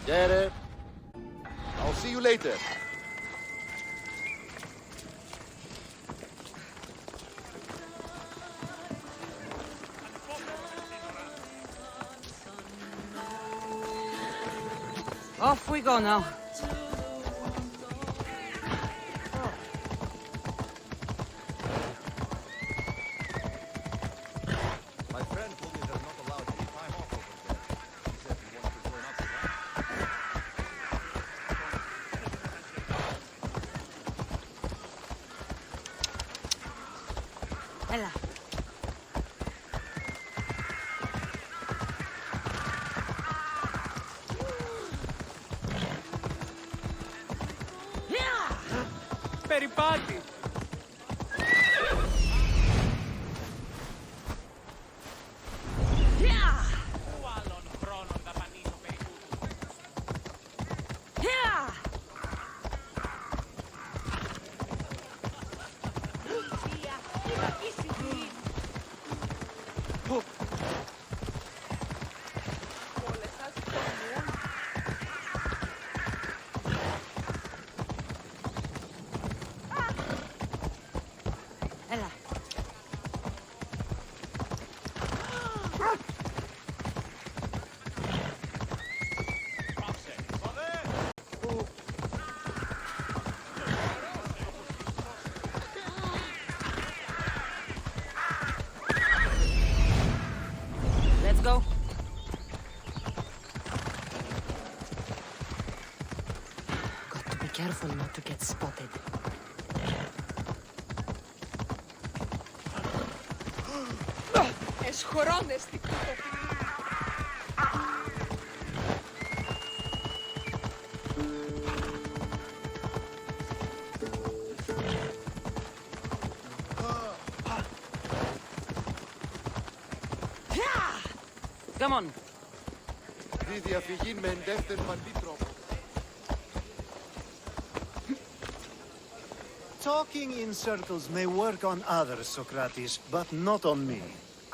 Get it? I'll see you later. Off we go now. My friend told me they're not allowed any time off over there. He said he wants to join up with us. Ella. Περιπάτη! Πού άλλον χρόνων δαπανίζω περίπου. Ella. Let's go. Got to be careful not to get spotted. Εσχωρώνες τι κούτο. Come on. Τη διαφυγή με εντεύτερο αντίτροπο. Talking in circles may work on others, Socrates, but not on me.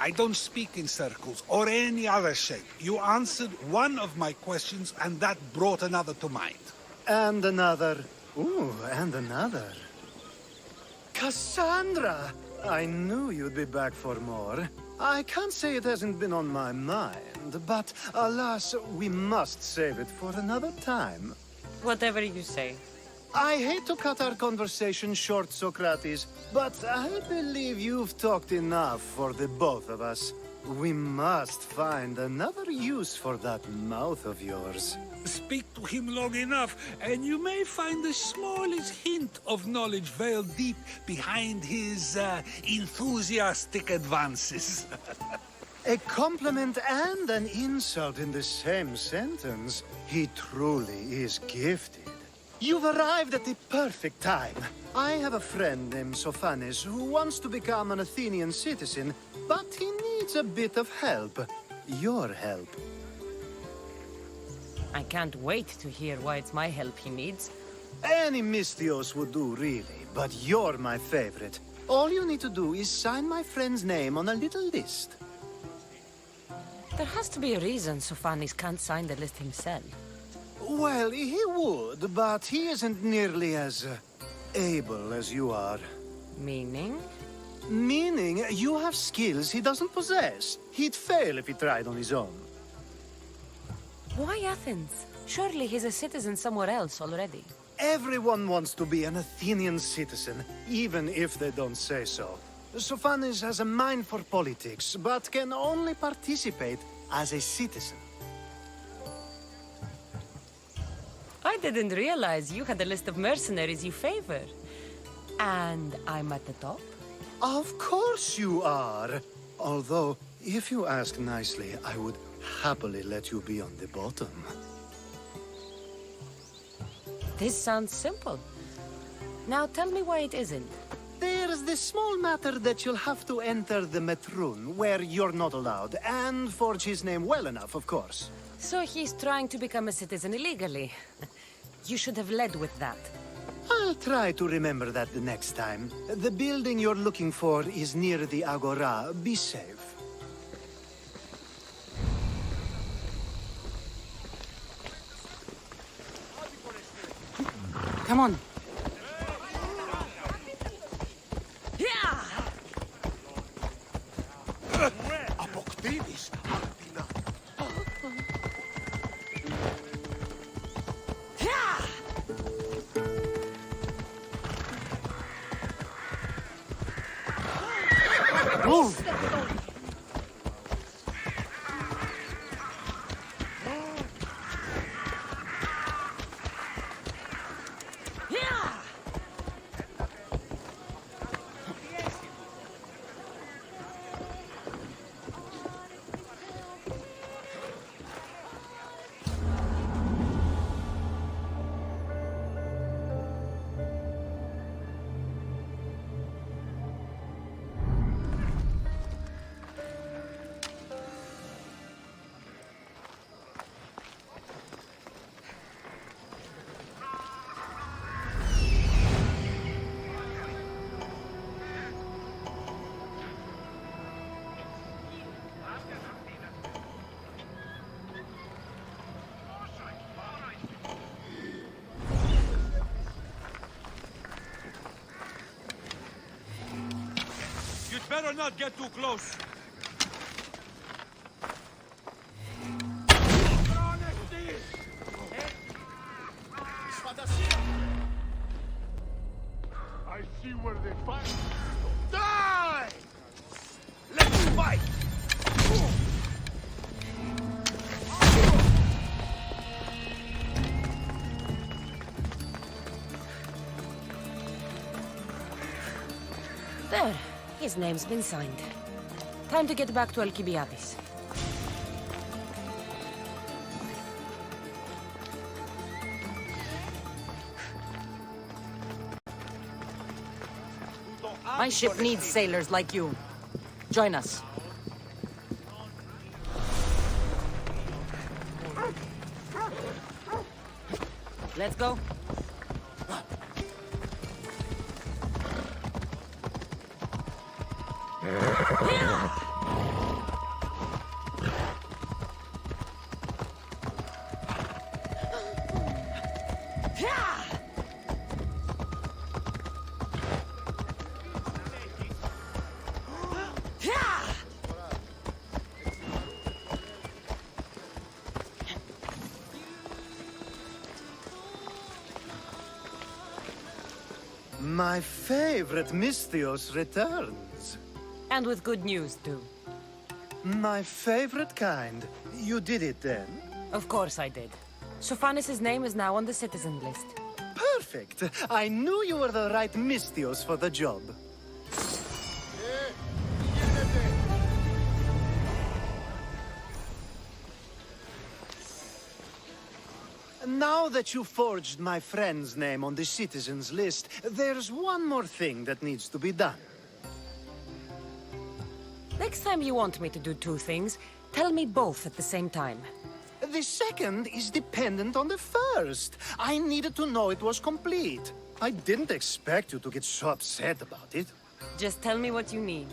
I don't speak in circles or any other shape. You answered one of my questions and that brought another to mind. And another. Ooh, and another. Cassandra! I knew you'd be back for more. I can't say it hasn't been on my mind, but alas, we must save it for another time. Whatever you say. I hate to cut our conversation short, Socrates, but I believe you've talked enough for the both of us. We must find another use for that mouth of yours. Speak to him long enough, and you may find the smallest hint of knowledge veiled deep behind his enthusiastic advances. A compliment and an insult in the same sentence. He truly is gifted. You've arrived at the perfect time. I have a friend named Sophanes who wants to become an Athenian citizen, but he needs a bit of help. Your help. I can't wait to hear why it's my help he needs. Any Mystios would do, really, but you're my favorite. All you need to do is sign my friend's name on a little list. There has to be a reason Sophanes can't sign the list himself. Well, he would, but he isn't nearly as able as you are. Meaning? Meaning, you have skills he doesn't possess. He'd fail if he tried on his own. Why Athens? Surely he's a citizen somewhere else already. Everyone wants to be an Athenian citizen, even if they don't say so. Sophanes has a mind for politics, but can only participate as a citizen. I didn't realize you had a list of mercenaries you favor. And I'm at the top? Of course you are. Although, if you ask nicely, I would happily let you be on the bottom. This sounds simple. Now tell me why it isn't. There's the small matter that you'll have to enter the Metroon, where you're not allowed, and forge his name well enough, of course. So he's trying to become a citizen illegally. You should have led with that. I'll try to remember that the next time. The building you're looking for is near the Agora. Be safe. Come on. Yeah! Αποκδίδεις, Άλπινα. Yeah! Move! Yeah! You'd better not get too close. I see where they fight. Die! Let's fight! There. His name's been signed. Time to get back to Alcibiades. My ship needs sailors like you. Join us. Let's go. My favorite Misthios returns. And with good news, too. My favorite kind. You did it then? Of course I did. Sophanis' name is now on the citizen list. Perfect. I knew you were the right Misthios for the job. Now that you forged my friend's name on the citizens list, there's one more thing that needs to be done. Next time you want me to do two things, tell me both at the same time. The second is dependent on the first. I needed to know it was complete. I didn't expect you to get so upset about it. Just tell me what you need.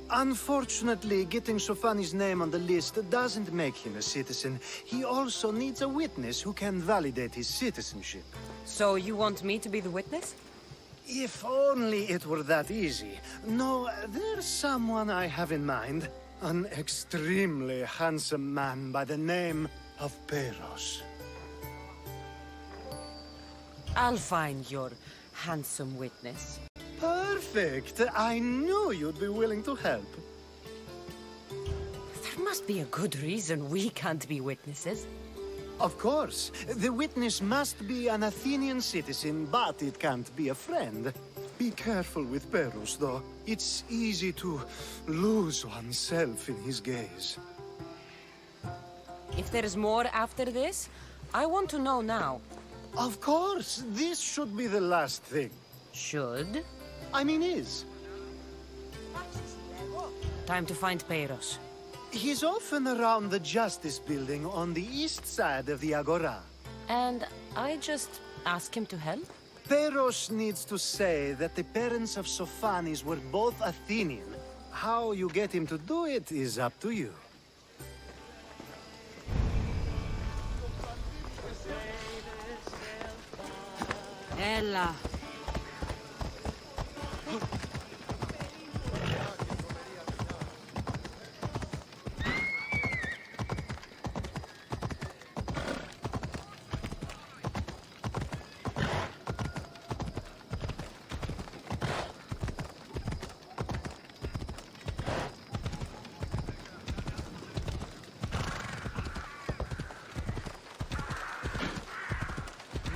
Unfortunately, getting Sophanis' name on the list doesn't make him a citizen. He also needs a witness who can validate his citizenship. So you want me to be the witness? If only it were that easy. No, there's someone I have in mind. An extremely handsome man by the name of Peiros. I'll find your handsome witness. Perfect! I knew you'd be willing to help. There must be a good reason we can't be witnesses. Of course. The witness must be an Athenian citizen, but it can't be a friend. Be careful with Peiros, though. It's easy to lose oneself in his gaze. If there's more after this, I want to know now. Of course! This should be the last thing. Should? I mean, is. Time to find Peiros. He's often around the Justice Building on the east side of the Agora. And I just ask him to help? Peiros needs to say that the parents of Sophanis were both Athenian. How you get him to do it is up to you. Έλα.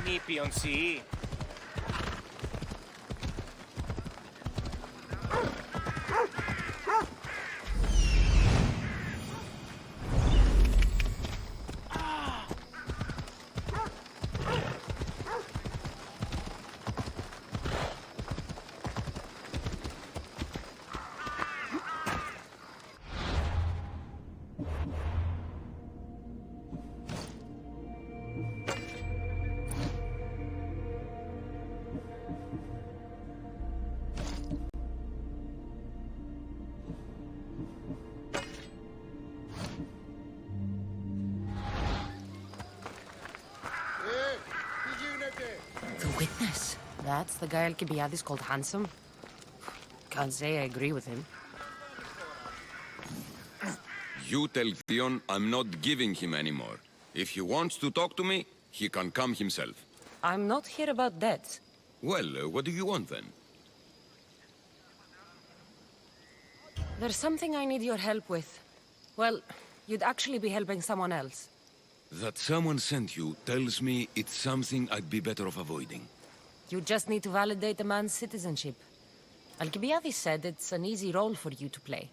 Νήπιον σι. The witness. That's the guy Alcibiades called handsome. Can't say I agree with him. You tell Theon I'm not giving him anymore. If he wants to talk to me, he can come himself. I'm not here about debts. Well, what do you want then? There's something I need your help with. Well, you'd actually be helping someone else. That someone sent you tells me it's something I'd be better off avoiding. You just need to validate a man's citizenship. Alcibiades said it's an easy role for you to play.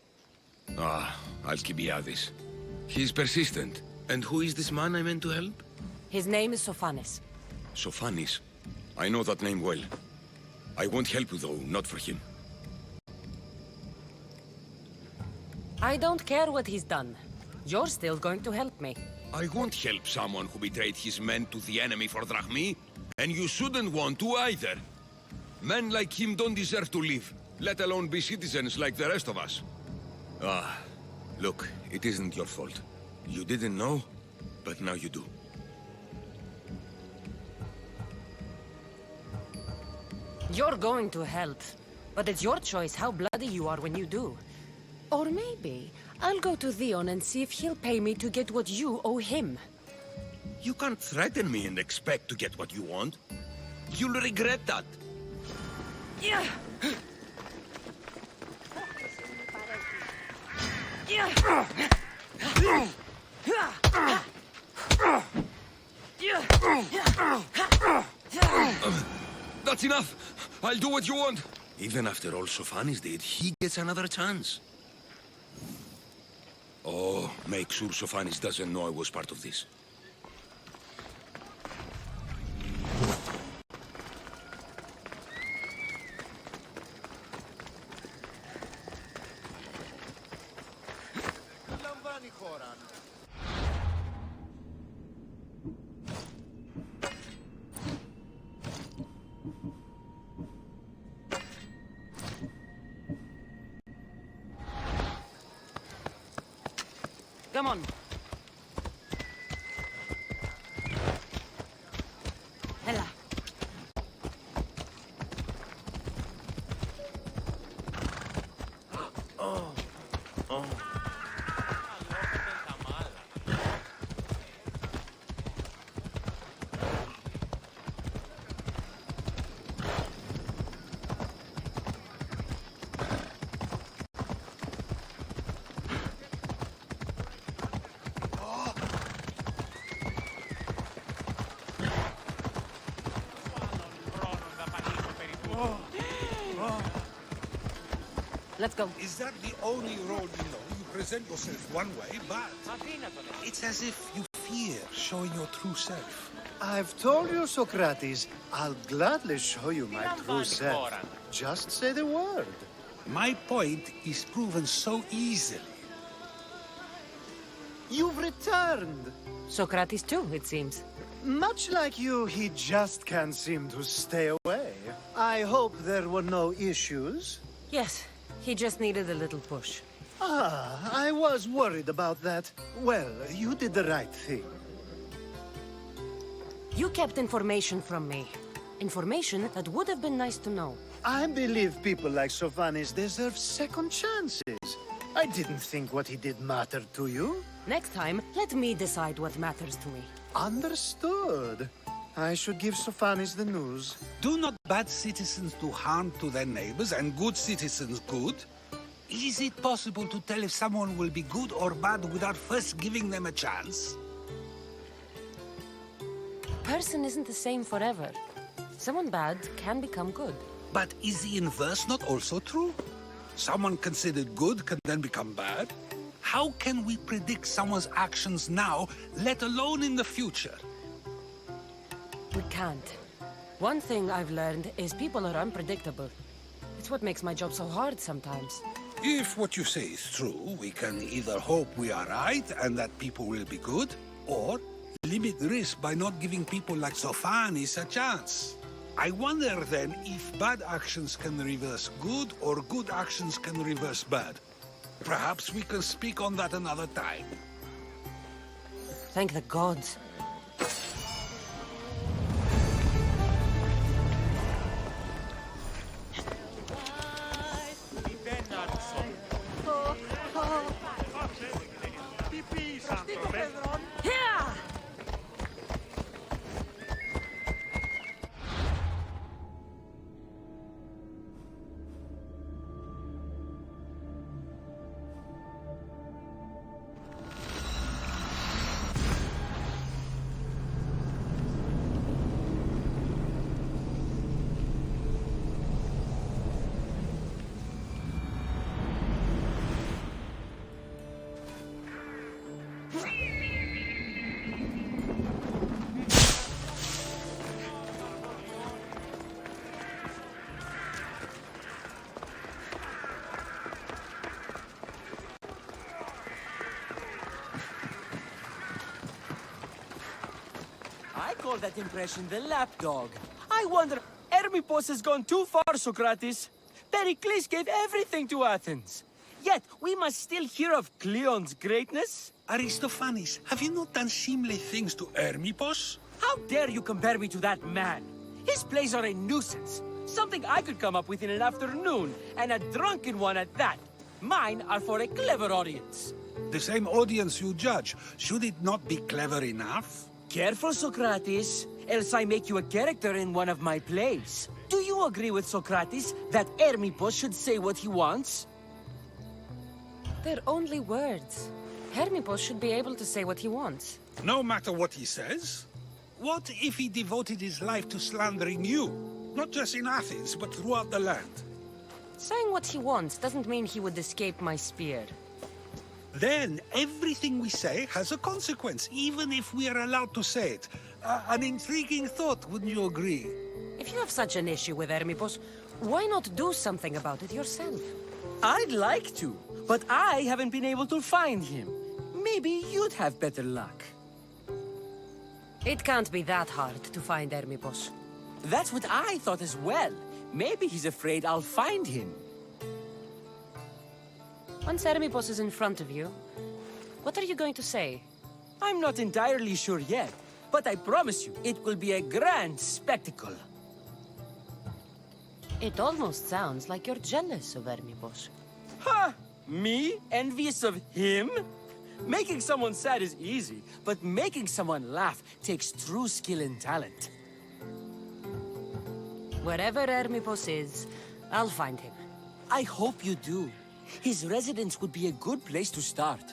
Ah, Alcibiades. He's persistent. And who is this man I meant to help? His name is Sophanes. Sophanes. I know that name well. I won't help you though, not for him. I don't care what he's done. You're still going to help me. I won't help someone who betrayed his men to the enemy for drachmi, and you shouldn't want to either. Men like him don't deserve to live, let alone be citizens like the rest of us. Ah, look, it isn't your fault. You didn't know, but now you do. You're going to help, but it's your choice how bloody you are when you do. Or maybe I'll go to Theon and see if he'll pay me to get what you owe him. You can't threaten me and expect to get what you want. You'll regret that. Yeah. That's enough! I'll do what you want! Even after all Sophanes did, he gets another chance. Oh, make sure Sophanes doesn't know I was part of this. Λαμβάνει χώρα. Come on. Hela. Let's go. Is that the only role you know? You present yourself one way, but it's as if you fear showing your true self. I've told you, Socrates, I'll gladly show you my true self. Just say the word. My point is proven so easily. You've returned. Socrates too, it seems. Much like you, he just can't seem to stay away. I hope there were no issues. Yes, he just needed a little push. Ah, I was worried about that. Well, you did the right thing. You kept information from me. Information that would have been nice to know. I believe people like Sophanis deserve second chances. I didn't think what he did mattered to you. Next time, let me decide what matters to me. Understood. I should give Sophanis the news. Do not bad citizens do harm to their neighbors and good citizens good? Is it possible to tell if someone will be good or bad without first giving them a chance? Person isn't the same forever. Someone bad can become good. But is the inverse not also true? Someone considered good can then become bad? How can we predict someone's actions now, let alone in the future? We can't. One thing I've learned is people are unpredictable. It's what makes my job so hard sometimes. If what you say is true, we can either hope we are right and that people will be good, or limit risk by not giving people like Sophanis a chance. I wonder then if bad actions can reverse good or good actions can reverse bad. Perhaps we can speak on that another time. Thank the gods. Here! I call that impression the lapdog. I wonder, Hermippos has gone too far, Socrates. Pericles gave everything to Athens. Yet, we must still hear of Cleon's greatness. Aristophanes, have you not done seemly things to Hermippos? How dare you compare me to that man? His plays are a nuisance. Something I could come up with in an afternoon, and a drunken one at that. Mine are for a clever audience. The same audience you judge, should it not be clever enough? Careful, Socrates, else I make you a character in one of my plays. Do you agree with Socrates that Hermippos should say what he wants? They're only words. Hermippos should be able to say what he wants. No matter what he says? What if he devoted his life to slandering you? Not just in Athens, but throughout the land. Saying what he wants doesn't mean he would escape my spear. Then everything we say has a consequence, even if we are allowed to say it. An intriguing thought, wouldn't you agree? If you have such an issue with Hermippos, why not do something about it yourself? I'd like to, but I haven't been able to find him. Maybe you'd have better luck. It can't be that hard to find Hermippos. That's what I thought as well. Maybe he's afraid I'll find him. Once Hermippos is in front of you, what are you going to say? I'm not entirely sure yet, but I promise you, it will be a grand spectacle. It almost sounds like you're jealous of Hermippos. Ha! Me? Envious of him? Making someone sad is easy, but making someone laugh takes true skill and talent. Wherever Hermippos is, I'll find him. I hope you do. His residence would be a good place to start.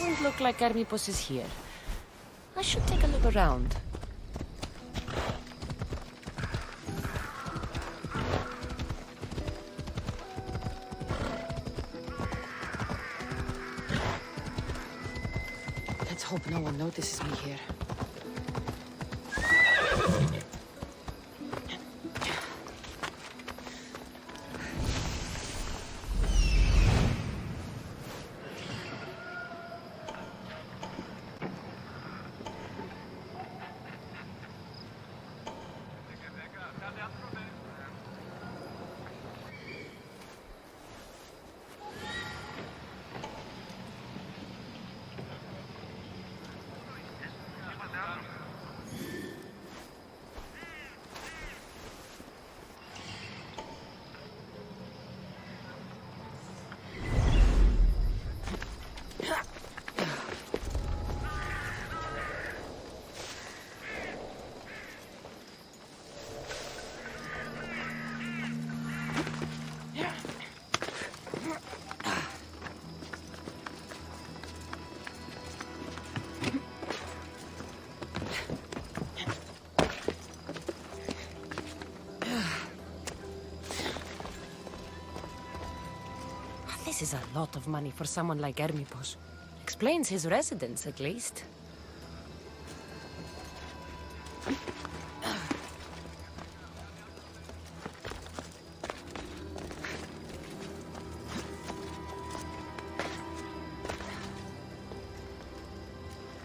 Doesn't look like Hermippos is here. I should take a look around. Let's hope no one notices me here. This is a lot of money for someone like Hermippos. Explains his residence, at least.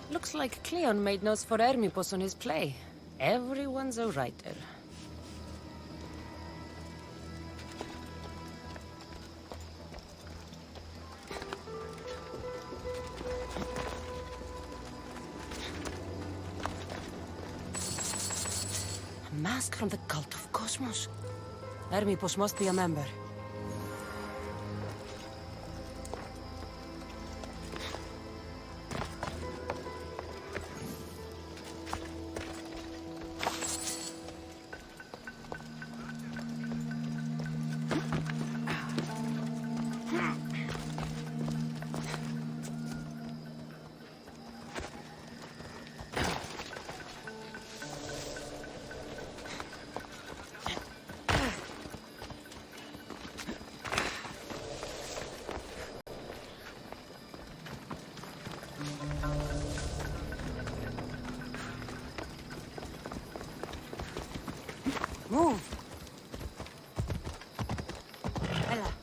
Looks like Cleon made notes for Hermippos on his play. Everyone's a writer. Mask from the Cult of Cosmos. Hermippos must be a member. Move! Ella.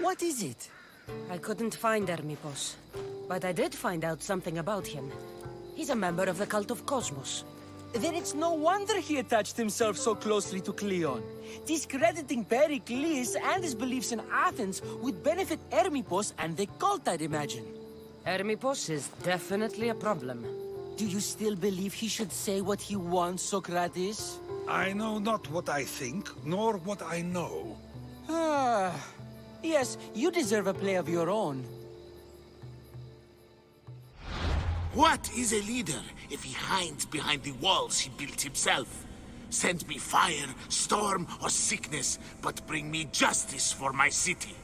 What is it? I couldn't find Hermippos, but I did find out something about him. He's a member of the Cult of Cosmos. Then it's no wonder he attached himself so closely to Cleon. Discrediting Pericles and his beliefs in Athens would benefit Hermippos and the cult, I'd imagine. Hermippos is definitely a problem. Do you still believe he should say what he wants, Socrates? I know not what I think, nor what I know. Ah, yes, you deserve a play of your own. What is a leader if he hides behind the walls he built himself? Send me fire, storm, or sickness, but bring me justice for my city.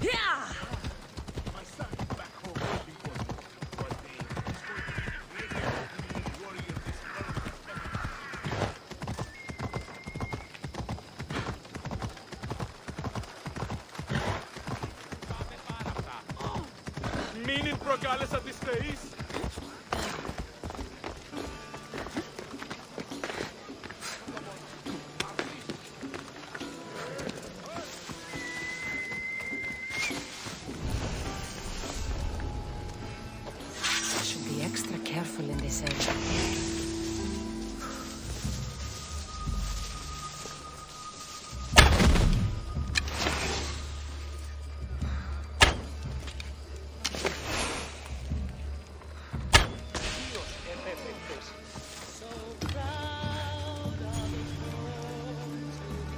My son is back home waiting for me. One day, he's going to be the greatest warrior this world has ever. Μην προκάλεσα τις θεείς. I should be extra careful in this area.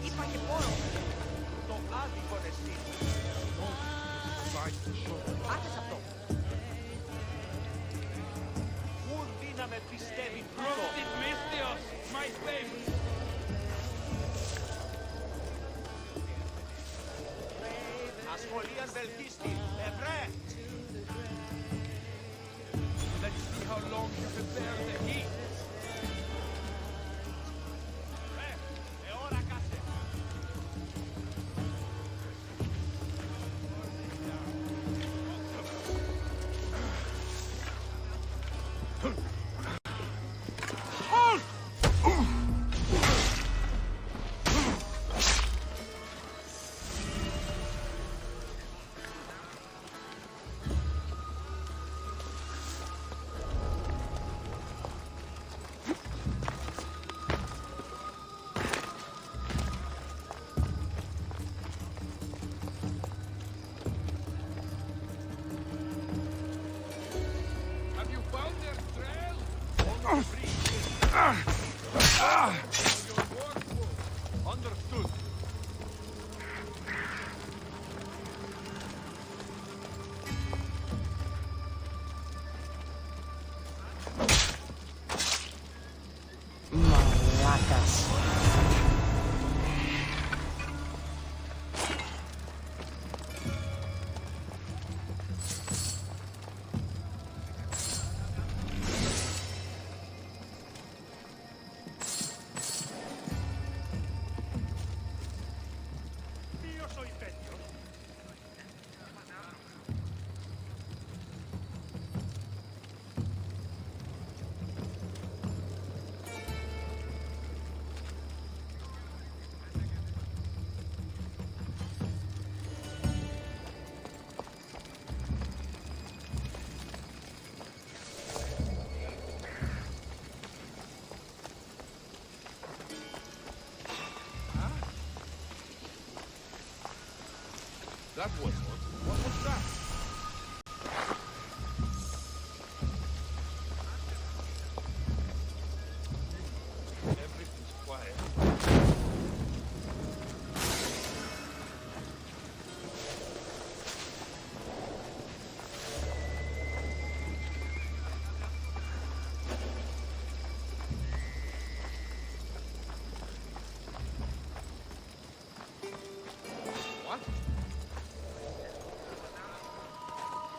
Είπα και μόνο. Το άδικο νεστή. Άκες αυτό. Ούτε να με πιστεύει πρώτο. Μύστιος, my favorite. Ασχολίας βελτίστη. Ευρέ. Let's see how long you can bear the heat. Ώρα κάσε. Have you found their trail? Understood. Malacas. Io soy peggio. That was odd. What was that? Everything's quiet. What?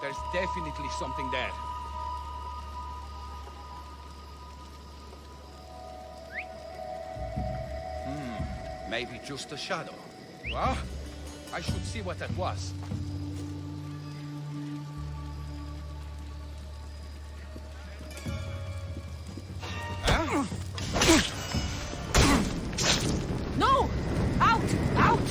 There's definitely something there. Maybe just a shadow. Well, I should see what that was. Huh? No! Out! Out!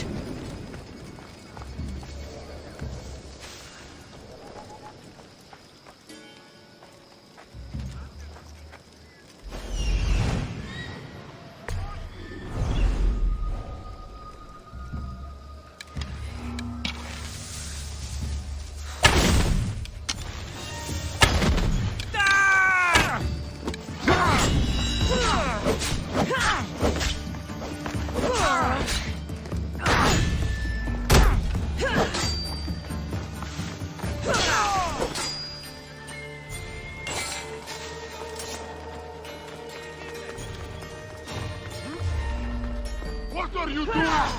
What are you doing?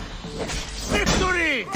Victory!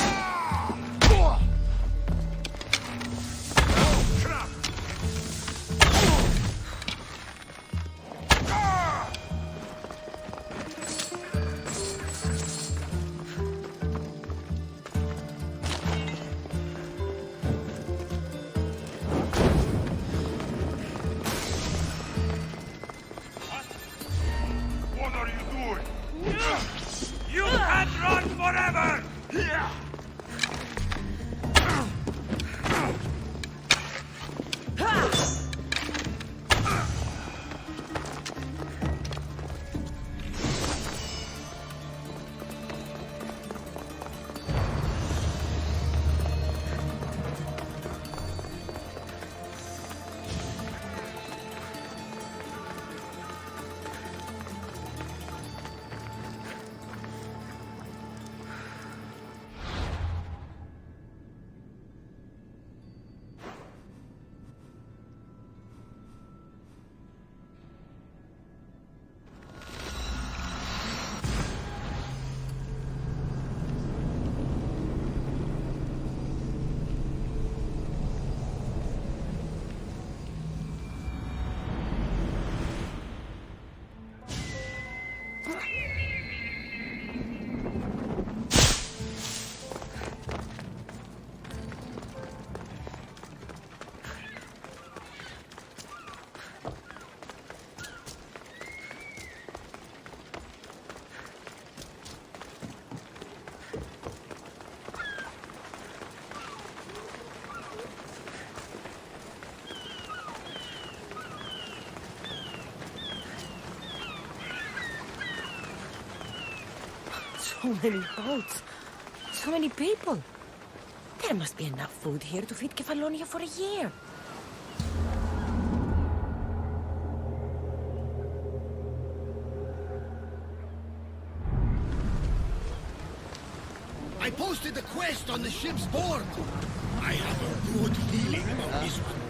So many boats. So many people. There must be enough food here to feed Kefalonia for a year. I posted the quest on the ship's board. I have a good feeling about this one.